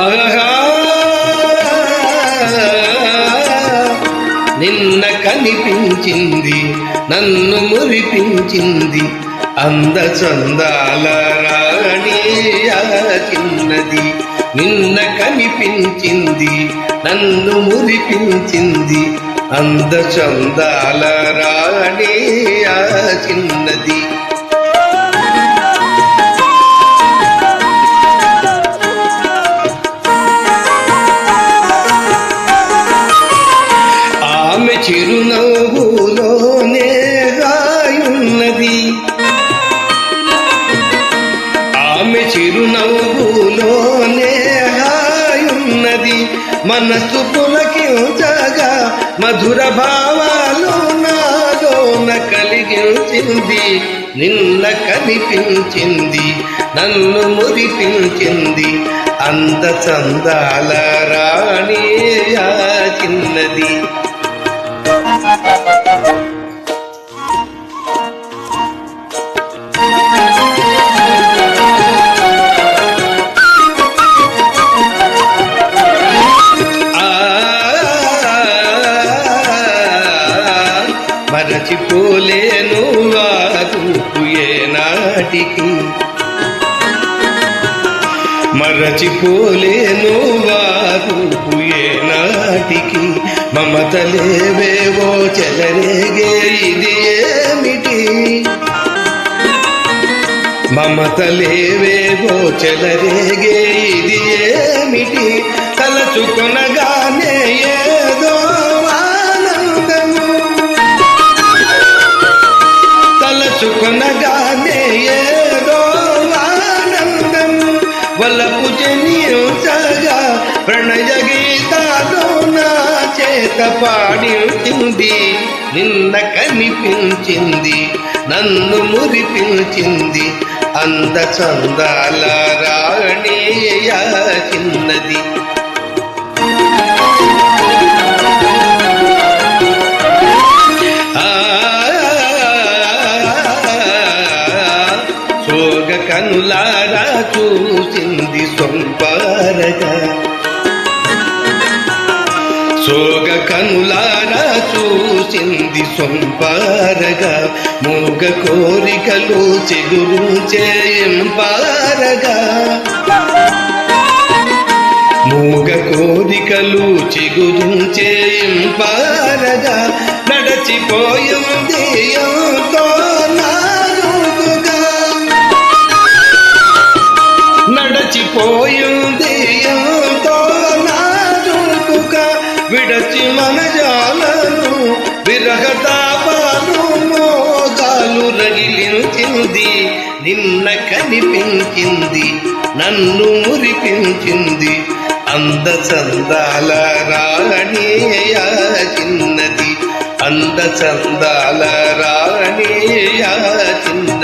ఆహా నిన్న కనిపించింది నన్ను మురిపించింది అంద చందాల రాణి చిన్నది. నిన్న కనిపించింది నన్ను మురిపించింది అంద చందాల రాణి చిన్నది. ఆమె చిరునవ్వులోనే రాయున్నది, ఆమె చిరునవ్వులోనే హాయున్నది. మనసు పులకించగా మధుర భావాలు నాలోన కలిగించింది. నిన్న కనిపించింది నన్ను మురిపించింది అంద చందాల రాణి చిన్నది. మరచిపోలేను వారూపు ఏనాటికి, మరచిపోలేను వారూపు ఏనాటికి. మమతలేవేవో చెలరేగే ఇది ఏమిటి, మమతలేవేవో చెలరేగే ఇది ఏమిటి. తలచుకొనగానే ఏదో ఆనందము, తలచుకొనగానే ఏదో ఆనందము. వలపు జనియుచగా ప్రణయ గీతాలు నా చేత పాడించింది. నిన్న కనిపించింది నన్ను మురిపించింది అంద చందాల రాణి చిన్నది. సోగ కనులారా చూసింది సొంపారగా, సోగ కనులారా చూసింది సొంపారగా. మూగ కోరికలు చిగురించే ఇంపారగా, మూగ కోరికలు చిగురించే ఇంపారగా. నడచిపోయింది ఎంతో నాజూకుగా, నడచిపోయింది ఎంతో నాజూకుగా. విడచి మనజాలను విరహతాపాలు మోగాలు రగిలించింది. నిన్న కనిపించింది నన్ను మురిపించింది అంద చందాల రాణి చిన్నది, అంద చందాల రాణి చిన్నది.